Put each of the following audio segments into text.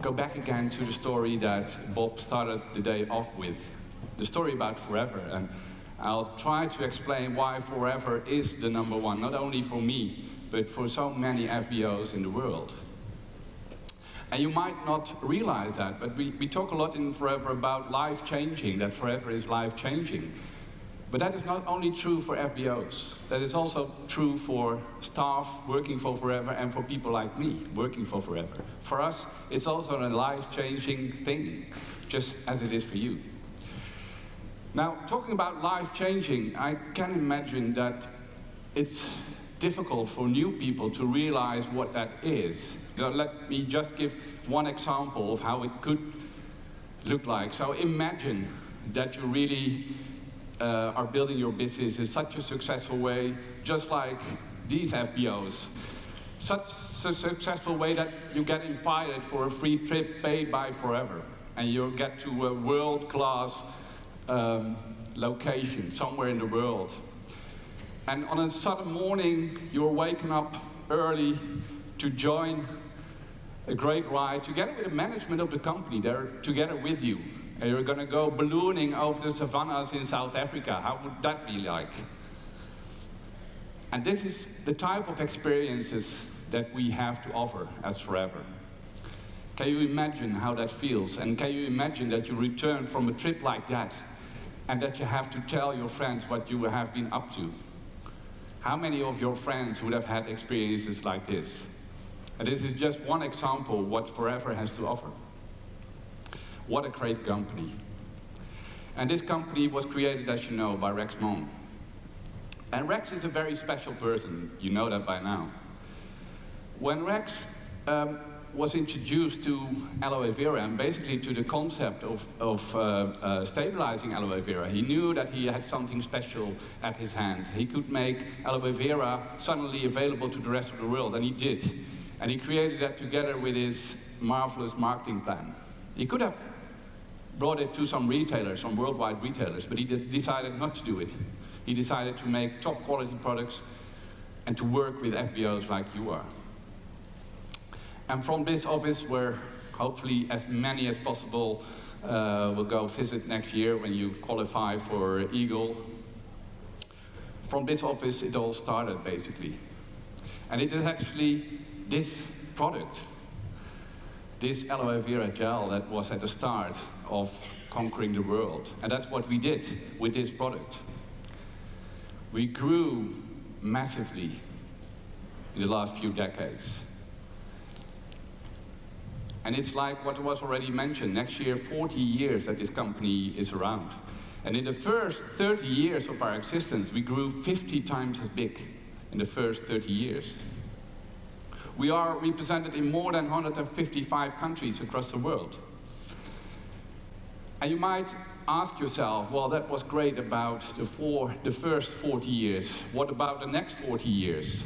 go back again to the story that Bob started the day off with, the story about forever. And I'll try to explain why forever is the number one, not only for me, but for so many FBOs in the world. And you might not realize that, but we talk a lot in Forever about life-changing, that forever is life-changing. But that is not only true for FBOs. That is also true for staff working for Forever and for people like me working for Forever. For us, it's also a life-changing thing, just as it is for you. Now, talking about life-changing, I can imagine that it's difficult for new people to realize what that is. So let me just give one example of how it could look like. So imagine that you really are building your business in such a successful way, just like these FBOs. Such a successful way that you get invited for a free trip paid by Forever, and you get to a world-class location somewhere in the world. And on a sudden morning, you're waking up early to join a great ride together with the management of the company. They're together with you. And you're going to go ballooning over the savannas in South Africa. How would that be like? And this is the type of experiences that we have to offer as Forever. Can you imagine how that feels? And can you imagine that you return from a trip like that and that you have to tell your friends what you have been up to? How many of your friends would have had experiences like this? And this is just one example of what Forever has to offer. What a great company. And this company was created, as you know, by Rex Mon. And Rex is a very special person. You know that by now. When Rex was introduced to aloe vera and basically to the concept of stabilizing aloe vera, he knew that he had something special at his hand. He could make aloe vera suddenly available to the rest of the world, and he did. And he created that together with his marvelous marketing plan. He could have brought it to some retailers, some worldwide retailers, but he decided not to do it. He decided to make top quality products and to work with FBOs like you are. And from this office, where hopefully as many as possible will go visit next year when you qualify for Eagle, from this office it all started basically. And it is actually this product, this aloe vera gel, that was at the start of conquering the world. And that's what we did with this product. We grew massively in the last few decades. And it's like what was already mentioned, next year 40 years that this company is around. And in the first 30 years of our existence, we grew 50 times as big in the first 30 years. We are represented in more than 155 countries across the world. And you might ask yourself, well, that was great about the first 40 years. What about the next 40 years?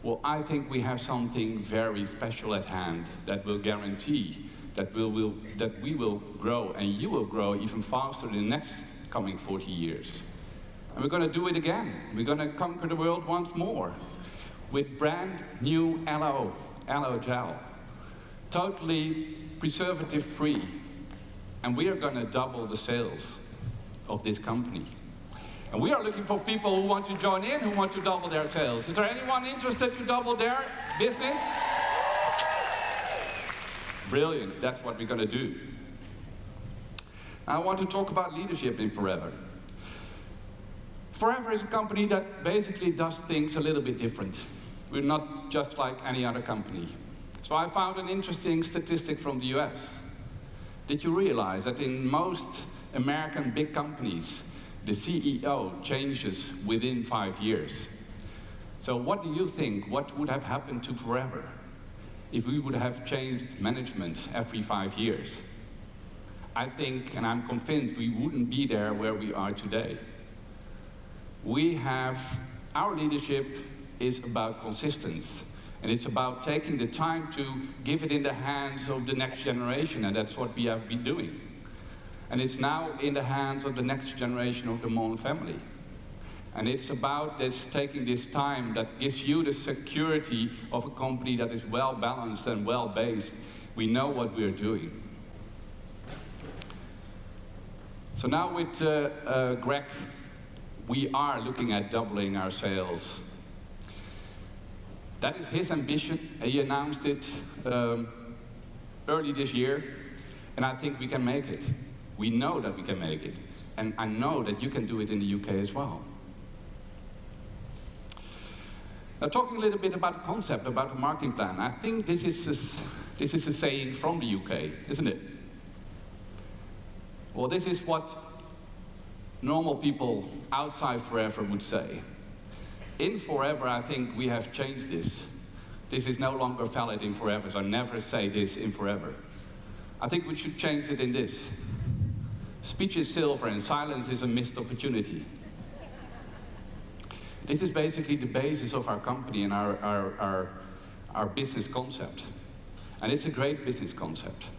Well, I think we have something very special at hand that will guarantee that we will grow, and you will grow even faster in the next coming 40 years. And we're going to do it again. We're going to conquer the world once more with brand new aloe gel, totally preservative free. And we are going to double the sales of this company. And we are looking for people who want to join in, who want to double their sales. Is there anyone interested to double their business? Brilliant, that's what we're going to do. I want to talk about leadership in Forever. Forever is a company that basically does things a little bit different. We're not just like any other company. So I found an interesting statistic from the US. Did you realize that in most American big companies, the CEO changes within 5 years? So what do you think, what would have happened to Forever if we would have changed management every 5 years? I think, and I'm convinced, we wouldn't be there where we are today. Our leadership is about consistency, and it's about taking the time to give it in the hands of the next generation, and that's what we have been doing. And it's now in the hands of the next generation of the Mon family. And it's about taking this time that gives you the security of a company that is well balanced and well based, We know what we're doing. So now with Greg, we are looking at doubling our sales. That is his ambition. He announced it early this year, and I think we can make it. We know that we can make it, and I know that you can do it in the UK as well. Now, talking a little bit about the concept, about the marketing plan, I think this is a saying from the UK, isn't it? Well, this is what normal people outside Forever would say. In Forever, I think we have changed this. This is no longer valid in Forever, so never say this in Forever. I think we should change it in this. Speech is silver and silence is a missed opportunity. This is basically the basis of our company and our business concept. And it's a great business concept.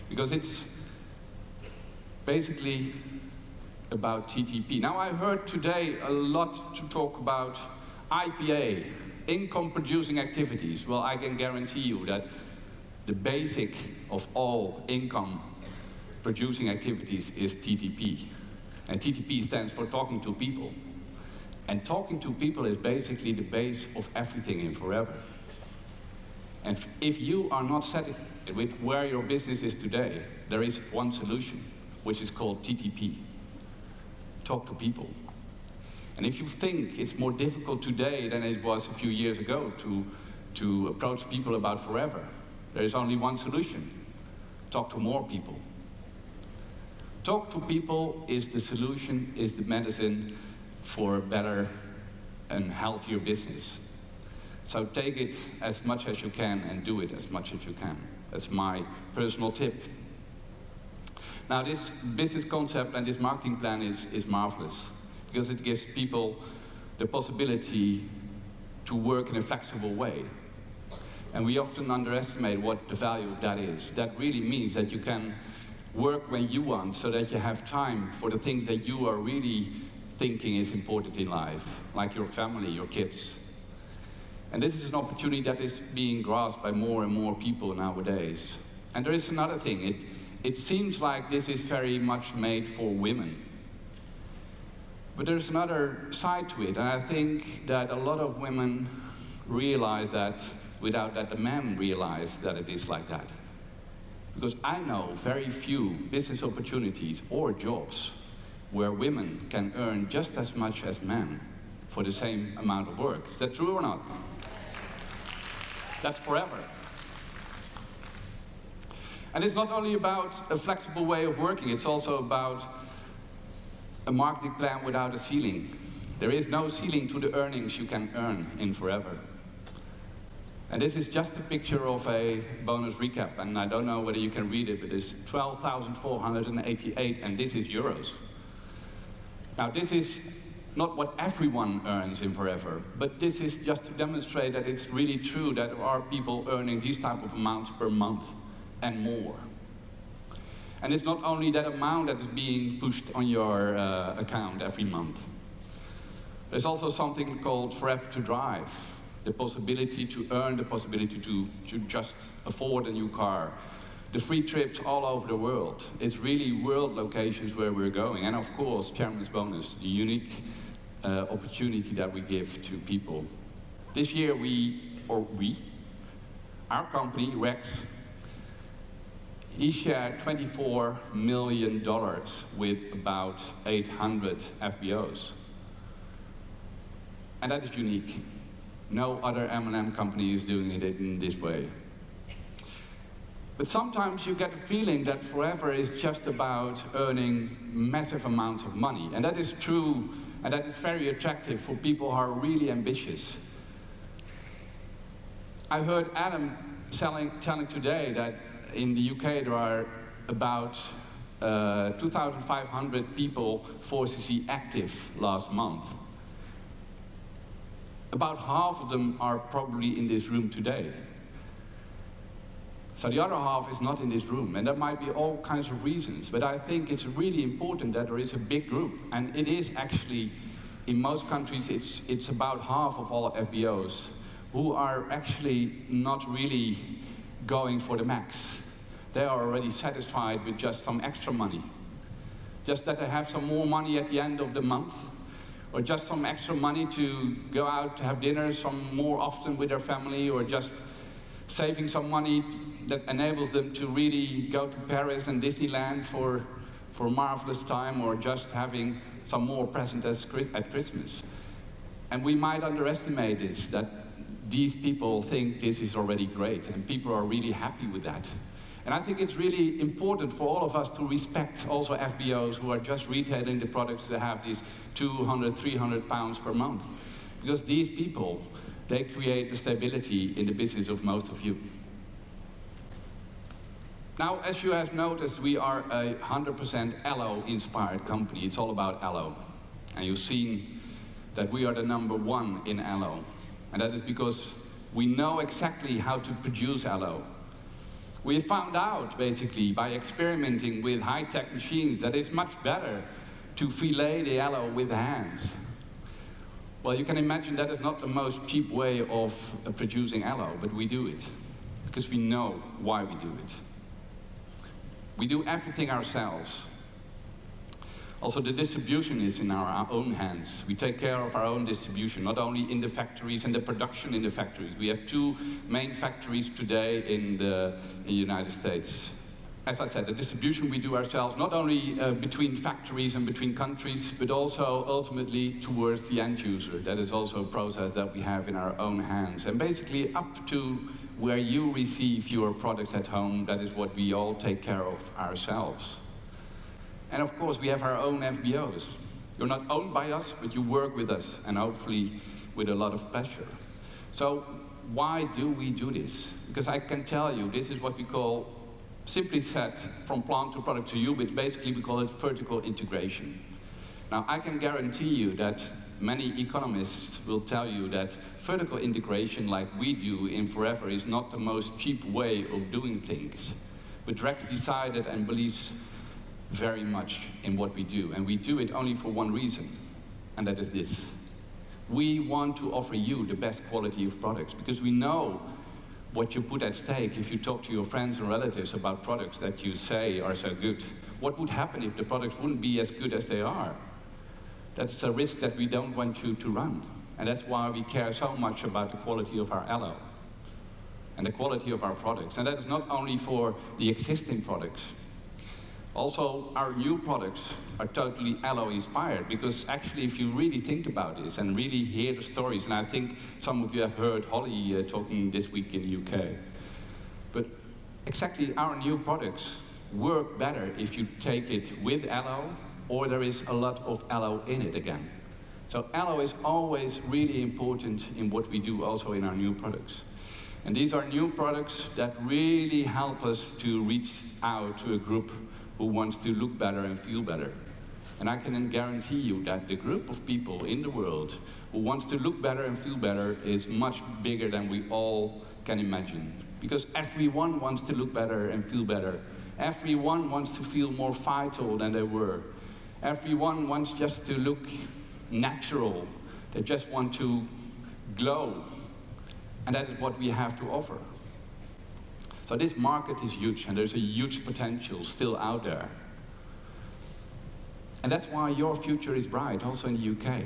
Because it's basically about TTP. Now, I heard today a lot to talk about IPA, income-producing activities. Well, I can guarantee you that the basic of all income-producing activities is TTP. And TTP stands for talking to people. And talking to people is basically the base of everything in Forever. And if you are not satisfied with where your business is today, there is one solution, which is called TTP. Talk to people. And if you think it's more difficult today than it was a few years ago to approach people about Forever, there is only one solution. Talk to more people. Talk to people is the solution, is the medicine for a better and healthier business. So take it as much as you can and do it as much as you can. That's my personal tip. Now, this business concept and this marketing plan is marvelous because it gives people the possibility to work in a flexible way. And we often underestimate what the value of that is. That really means that you can work when you want so that you have time for the things that you are really thinking is important in life, like your family, your kids. And this is an opportunity that is being grasped by more and more people nowadays. And there is another thing. It seems like this is very much made for women. But there's another side to it, and I think that a lot of women realize that without that the men realize that it is like that. Because I know very few business opportunities or jobs where women can earn just as much as men for the same amount of work. Is that true or not? That's Forever. And it's not only about a flexible way of working, it's also about a marketing plan without a ceiling. There is no ceiling to the earnings you can earn in Forever. And this is just a picture of a bonus recap, and I don't know whether you can read it, but it's 12,488, and this is euros. Now, this is not what everyone earns in Forever, but this is just to demonstrate that it's really true that there are people earning these type of amounts per month and more. And it's not only that amount that is being pushed on your account every month. There's also something called Forever to Drive, the possibility to earn, the possibility to just afford a new car, the free trips all over the world. It's really world locations where we're going. And of course, Chairman's Bonus, the unique opportunity that we give to people. This year our company, Rex, he shared $24 million with about 800 FBOs. And that is unique. No other M&M company is doing it in this way. But sometimes you get a feeling that Forever is just about earning massive amounts of money. And that is true, and that is very attractive for people who are really ambitious. I heard Adam telling today that in the UK there are about 2,500 people 4cc active last month. About half of them are probably in this room today. So the other half is not in this room, and there might be all kinds of reasons, but I think it's really important that there is a big group, and it is actually, in most countries, it's about half of all FBOs who are actually not really going for the max. They are already satisfied with just some extra money. Just that they have some more money at the end of the month, or just some extra money to go out to have dinner some more often with their family, or just saving some money that enables them to really go to Paris and Disneyland for a marvelous time, or just having some more present at Christmas. And we might underestimate this, that these people think this is already great, and people are really happy with that. And I think it's really important for all of us to respect also FBOs who are just retailing the products that have these 200, 300 pounds per month. Because these people, they create the stability in the business of most of you. Now, as you have noticed, we are a 100% Aloe-inspired company. It's all about Aloe. And you've seen that we are the #1 in Aloe. And that is because we know exactly how to produce Aloe. We found out, basically, by experimenting with high-tech machines, that it's much better to fillet the aloe with the hands. Well, you can imagine that is not the most cheap way of producing aloe, but we do it, because we know why we do it. We do everything ourselves. Also, the distribution is in our own hands. We take care of our own distribution, not only in the factories and the production in the factories. We have 2 main factories today in the United States. As I said, the distribution we do ourselves, not only between factories and between countries, but also ultimately towards the end user. That is also a process that we have in our own hands. And basically up to where you receive your products at home, that is what we all take care of ourselves. And of course, we have our own FBOs. You're not owned by us, but you work with us, and hopefully with a lot of pleasure. So why do we do this? Because I can tell you, this is what we call, simply said, from plant to product to you, but basically we call it vertical integration. Now, I can guarantee you that many economists will tell you that vertical integration, like we do in Forever, is not the most cheap way of doing things. But Rex decided and believes very much in what we do, and we do it only for one reason, and that is this. We want to offer you the best quality of products, because we know what you put at stake if you talk to your friends and relatives about products that you say are so good. What would happen if the products wouldn't be as good as they are? That's a risk that we don't want you to run, and that's why we care so much about the quality of our aloe and the quality of our products. And that is not only for the existing products. Also, our new products are totally Aloe-inspired, because actually, if you really think about this and really hear the stories, and I think some of you have heard Holly talking this week in the UK, but exactly our new products work better if you take it with aloe, or there is a lot of aloe in it again. So aloe is always really important in what we do also in our new products. And these are new products that really help us to reach out to a group who wants to look better and feel better. And I can guarantee you that the group of people in the world who wants to look better and feel better is much bigger than we all can imagine. Because everyone wants to look better and feel better. Everyone wants to feel more vital than they were. Everyone wants just to look natural. They just want to glow. And that is what we have to offer. So this market is huge, and there's a huge potential still out there. And that's why your future is bright, also in the UK.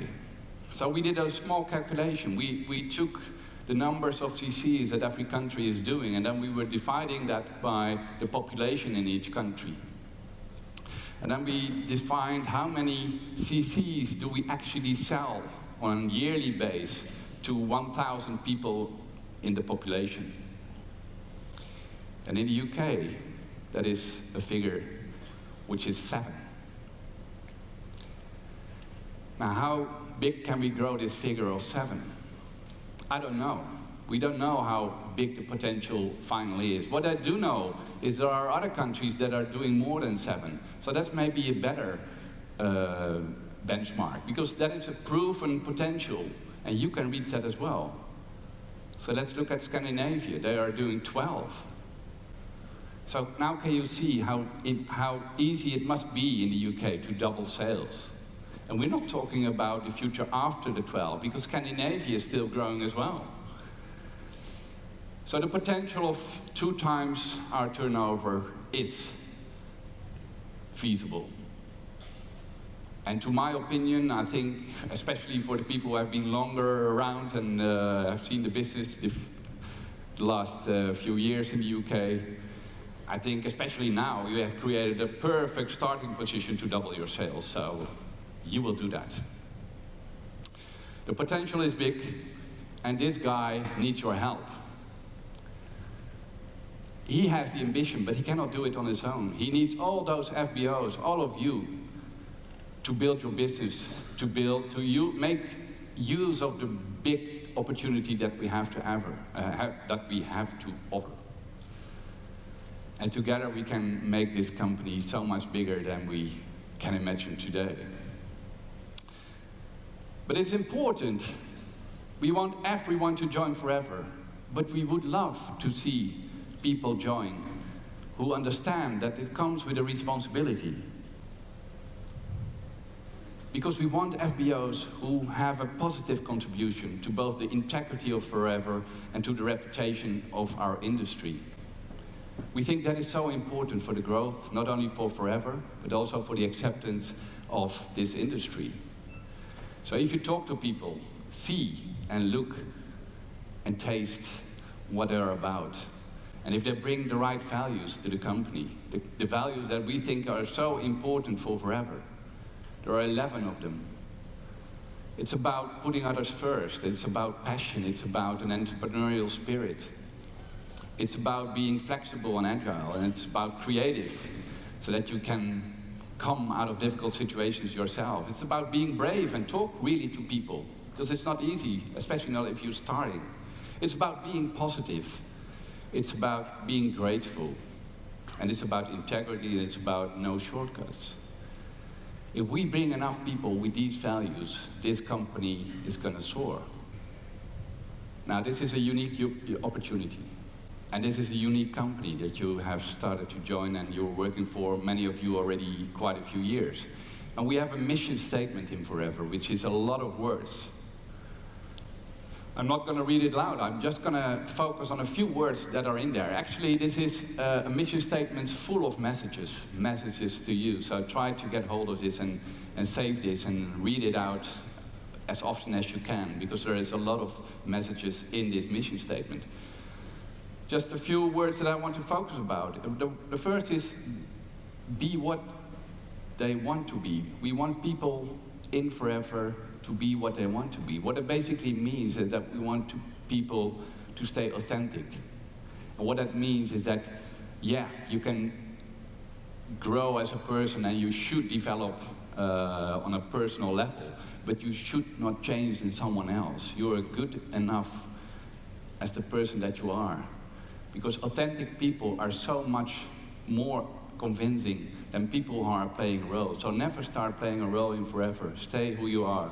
So we did a small calculation. We took the numbers of CCs that every country is doing, and then we were dividing that by the population in each country. And then we defined how many CCs do we actually sell on a yearly basis to 1,000 people in the population. And in the UK, that is a figure which is 7. Now, how big can we grow this figure of 7? I don't know. We don't know how big the potential finally is. What I do know is there are other countries that are doing more than 7. So that's maybe a better benchmark, because that is a proven potential, and you can reach that as well. So let's look at Scandinavia. They are doing 12. So now can you see how easy it must be in the UK to double sales? And we're not talking about the future after the 12, because Scandinavia is still growing as well. So the potential of 2 times our turnover is feasible. And to my opinion, I think, especially for the people who have been longer around and have seen the business the last few years in the UK, I think especially now you have created a perfect starting position to double your sales, so you will do that. The potential is big, and this guy needs your help. He has the ambition, but he cannot do it on his own. He needs all those FBOs, all of you, to build your business, to make use of the big opportunity that we have to offer. And together we can make this company so much bigger than we can imagine today. But it's important. We want everyone to join forever, but we would love to see people join who understand that it comes with a responsibility. Because we want FBOs who have a positive contribution to both the integrity of Forever and to the reputation of our industry. We think that is so important for the growth, not only for Forever, but also for the acceptance of this industry. So if you talk to people, see and look and taste what they're about. And if they bring the right values to the company, the values that we think are so important for Forever. There are 11 of them. It's about putting others first. It's about passion. It's about an entrepreneurial spirit. It's about being flexible and agile. And it's about creative, so that you can come out of difficult situations yourself. It's about being brave and talk really to people, because it's not easy, especially not if you're starting. It's about being positive. It's about being grateful. And it's about integrity, and it's about no shortcuts. If we bring enough people with these values, this company is going to soar. Now, this is a unique opportunity. And this is a unique company that you have started to join and you're working for, many of you already, quite a few years. And we have a mission statement in Forever, which is a lot of words. I'm not going to read it loud. I'm just going to focus on a few words that are in there. Actually, this is a mission statement full of messages to you. So try to get hold of this and save this and read it out as often as you can, because there is a lot of messages in this mission statement. Just a few words that I want to focus about. The first is be what they want to be. We want people in Forever to be what they want to be. What it basically means is that we want people to stay authentic. And what that means is that, yeah, you can grow as a person and you should develop on a personal level, but you should not change in someone else. You are good enough as the person that you are. Because authentic people are so much more convincing than people who are playing roles. So never start playing a role in Forever. Stay who you are.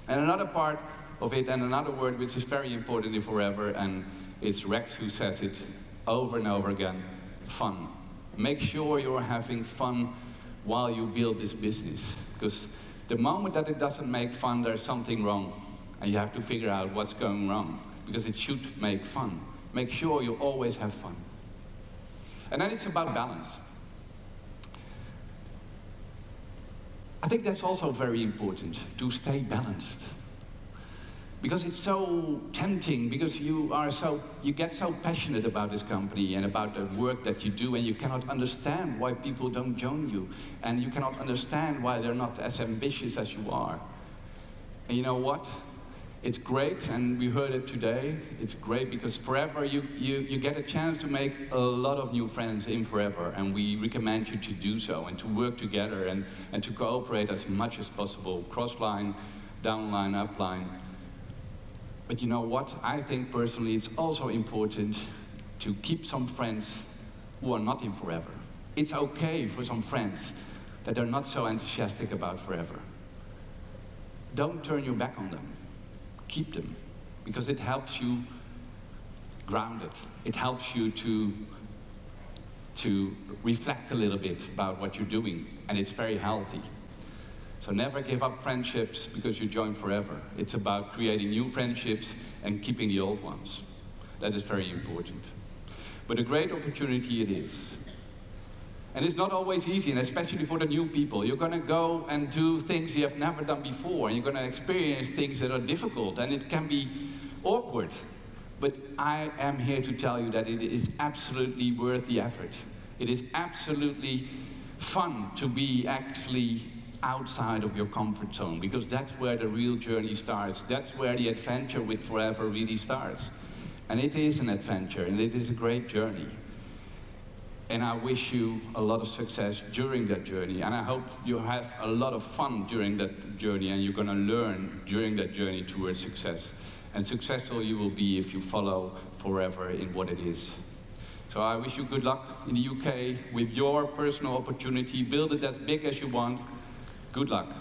And another part of it, and another word which is very important in Forever, and it's Rex who says it over and over again, fun. Make sure you're having fun while you build this business. Because the moment that it doesn't make fun, there's something wrong. And you have to figure out what's going wrong. Because it should make fun. Make sure you always have fun. And then it's about balance. I think that's also very important, to stay balanced. Because it's so tempting, because you get so passionate about this company and about the work that you do, and you cannot understand why people don't join you. And you cannot understand why they're not as ambitious as you are. And you know what? It's great, and we heard it today. It's great because Forever, you get a chance to make a lot of new friends in Forever, and we recommend you to do so and to work together and to cooperate as much as possible, cross-line, down-line, up-line. But you know what? I think personally it's also important to keep some friends who are not in Forever. It's okay for some friends that are not so enthusiastic about Forever. Don't turn your back on them. Keep them, because it helps you ground it. It helps you to reflect a little bit about what you're doing, and it's very healthy. So never give up friendships because you join Forever. It's about creating new friendships and keeping the old ones. That is very important. But a great opportunity it is. And it's not always easy, and especially for the new people. You're going to go and do things you have never done before, and you're going to experience things that are difficult, and it can be awkward. But I am here to tell you that it is absolutely worth the effort. It is absolutely fun to be actually outside of your comfort zone, because that's where the real journey starts. That's where the adventure with Forever really starts. And it is an adventure, and it is a great journey. And I wish you a lot of success during that journey, and I hope you have a lot of fun during that journey, and you're going to learn during that journey towards success. And successful you will be if you follow Forever in what it is. So I wish you good luck in the UK with your personal opportunity. Build it as big as you want. Good luck.